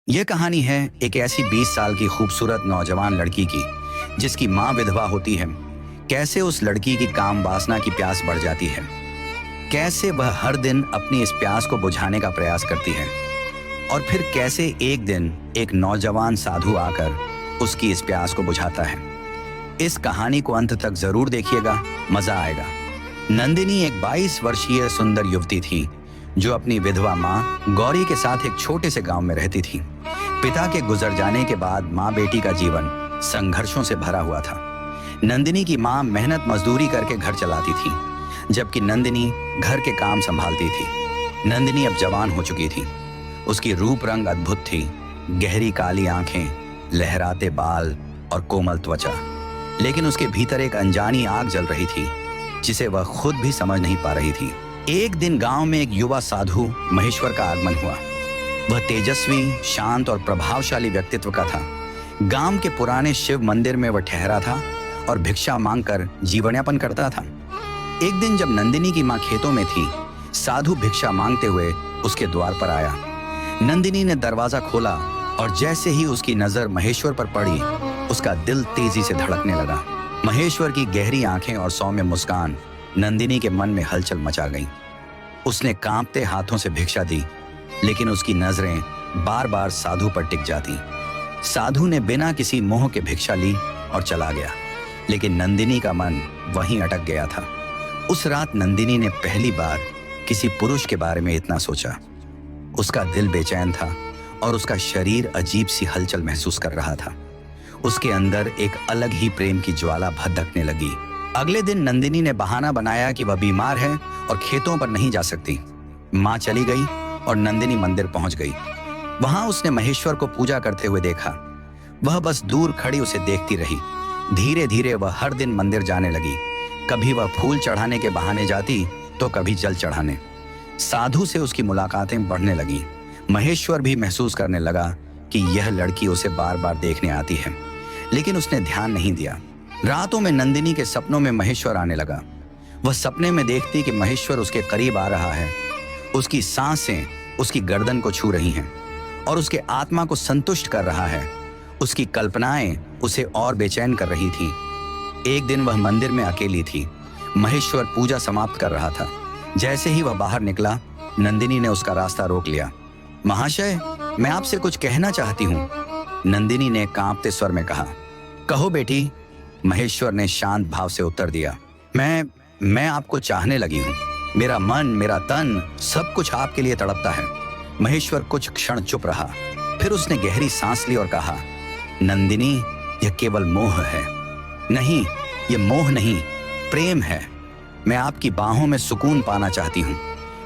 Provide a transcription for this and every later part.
यह कहानी है एक ऐसी 20 साल की खूबसूरत नौजवान लड़की की जिसकी माँ विधवा होती है। कैसे उस लड़की की काम वासना की प्यास बढ़ जाती है, कैसे वह हर दिन अपनी इस प्यास को बुझाने का प्रयास करती है और फिर कैसे एक दिन एक नौजवान साधु आकर उसकी इस प्यास को बुझाता है। इस कहानी को अंत तक जरूर देखिएगा, मजा आएगा। नंदिनी एक 22 वर्षीय सुंदर युवती थी जो अपनी विधवा माँ गौरी के साथ एक छोटे से गांव में रहती थी। पिता के गुजर जाने के बाद माँ बेटी का जीवन संघर्षों से भरा हुआ था। नंदिनी की माँ मेहनत मजदूरी करके घर चलाती थी, जबकि नंदिनी घर के काम संभालती थी। नंदिनी अब जवान हो चुकी थी। उसकी रूप रंग अद्भुत थी, गहरी काली आंखें, लहराते बाल और कोमल त्वचा। लेकिन उसके भीतर एक अनजानी आग जल रही थी जिसे वह खुद भी समझ नहीं पा रही थी। एक दिन गांव में एक युवा साधु महेश्वर का आगमन हुआ। वह तेजस्वी, शांत और प्रभावशाली व्यक्तित्व का था। गांव के पुराने शिव मंदिर में वह ठहरा था और भिक्षा मांगकर जीवन यापन करता था। एक दिन जब नंदिनी की मां खेतों में थी, साधु भिक्षा मांगते हुए उसके द्वार पर आया। नंदिनी ने दरवाजा खोला और जैसे ही उसकी नजर महेश्वर पर पड़ी, उसका दिल तेजी से धड़कने लगा। महेश्वर की गहरी आंखें और सौम्य मुस्कान नंदिनी के मन में हलचल मचा गई। उसने कांपते हाथों से भिक्षा दी, लेकिन उसकी नजरें बार बार साधु पर टिक जाती। साधु ने बिना किसी मोह के भिक्षा ली और चला गया, लेकिन नंदिनी का मन वहीं अटक गया था। उस रात नंदिनी ने पहली बार किसी पुरुष के बारे में इतना सोचा। उसका दिल बेचैन था और उसका शरीर अजीब सी हलचल महसूस कर रहा था। उसके अंदर एक अलग ही प्रेम की ज्वाला भड़कने लगी। अगले दिन नंदिनी ने बहाना बनाया कि वह बीमार है और खेतों पर नहीं जा सकती। माँ चली गई और नंदिनी मंदिर पहुंच गई। वहां उसने महेश्वर को पूजा करते हुए देखा। वह बस दूर खड़ी उसे देखती रही। धीरे धीरे वह हर दिन मंदिर जाने लगी। कभी वह फूल चढ़ाने के बहाने जाती तो कभी जल चढ़ाने। साधु से उसकी मुलाकातें बढ़ने लगी। महेश्वर भी महसूस करने लगा कि यह लड़की उसे बार बार देखने आती है, लेकिन उसने ध्यान नहीं दिया। रातों में नंदिनी के सपनों में महेश्वर आने लगा। वह सपने में देखती कि महेश्वर उसके करीब आ रहा है। उसकी सांसें उसकी गर्दन को छू रही हैं और उसके आत्मा को संतुष्ट कर रहा है। उसकी कल्पनाएं उसे और बेचैन कर रही थी। एक दिन वह मंदिर में अकेली थी। महेश्वर पूजा समाप्त कर रहा था। जैसे ही वह बाहर निकला, नंदिनी ने उसका रास्ता रोक लिया। महाशय, मैं आपसे कुछ कहना चाहती हूँ, नंदिनी ने कांपते स्वर में कहा। कहो बेटी, महेश्वर ने शांत भाव से उत्तर दिया। मैं आपको चाहने लगी हूँ। मेरा मन, मेरा तन, सब कुछ आपके लिए तड़पता है। महेश्वर कुछ क्षण चुप रहा, फिर उसने गहरी सांस ली और कहा, नंदिनी, यह केवल मोह है। नहीं, यह मोह नहीं, प्रेम है। मैं आपकी बाहों में सुकून पाना चाहती हूँ।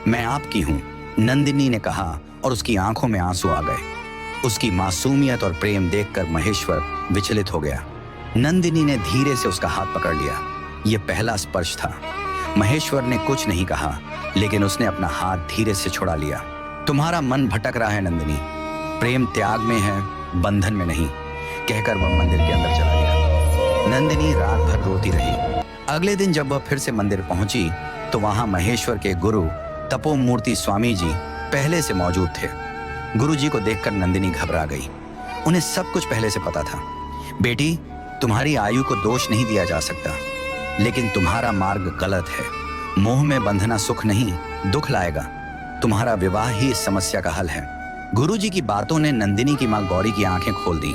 मैं आपकी हूँ, नंदिनी ने कहा और उसकी आंखों में आंसू आ गए। उसकी मासूमियत और प्रेम देखकर महेश्वर विचलित हो गया। नंदिनी ने धीरे से उसका हाथ पकड़ लिया। यह पहला स्पर्श था। महेश्वर ने कुछ नहीं कहा, लेकिन उसने अपना हाथ धीरे से छुड़ा लिया। तुम्हारा मन भटक रहा है नंदिनी, प्रेम त्याग में है, बंधन में नहीं, कहकर वह मंदिर के अंदर चला गया। नंदिनी रात भर रोती रही। अगले दिन जब वह फिर से मंदिर पहुंची तो वहां महेश्वर के गुरु तपोमूर्ति स्वामी जी पहले से मौजूद थे। गुरु जी को देखकर नंदिनी घबरा गई। उन्हें सब कुछ पहले से पता था। बेटी, तुम्हारी आयु को दोष नहीं दिया जा सकता, लेकिन तुम्हारा मार्ग गलत है। मोह में बंधना सुख नहीं, दुख लाएगा। तुम्हारा विवाह ही इस समस्या का हल है। गुरु जी की बातों ने नंदिनी की मां गौरी की आंखें खोल दी।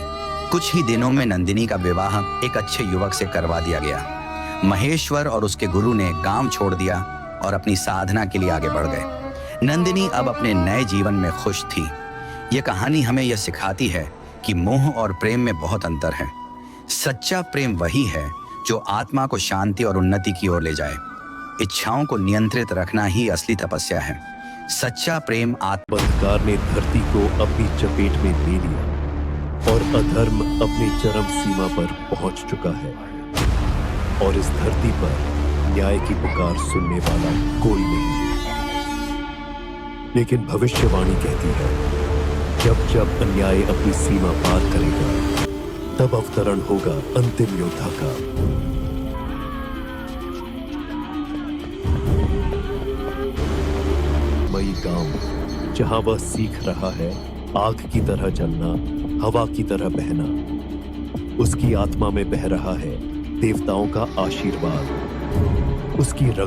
कुछ ही दिनों में नंदिनी का विवाह एक अच्छे युवक से करवा दिया गया। महेश्वर और उसके गुरु ने गांव छोड़ दिया और अपनी साधना के लिए आगे बढ़ गए। नंदिनी अब अपने नए जीवन में खुश थी। यह कहानी हमें यह सिखाती है कि मोह और प्रेम में बहुत अंतर है। सच्चा प्रेम वही है जो आत्मा को शांति और उन्नति की ओर ले जाए। इच्छाओं को नियंत्रित रखना ही असली तपस्या है। सच्चा प्रेम अंधकार ने धरती को अपनी चपेट में ले लिया और अधर्म अपनी चरम सीमा पर पहुंच चुका है और इस धरती पर न्याय की पुकार सुनने वाला कोई नहीं। लेकिन भविष्यवाणी कहती है, जब जब अन्याय अपनी सीमा पार करेगा, तब अवतरण होगा अंतिम योद्धा का। मई गांव, जहां वह सीख रहा है आग की तरह जलना, हवा की तरह बहना। उसकी आत्मा में बह रहा है देवताओं का आशीर्वाद। उसकी रग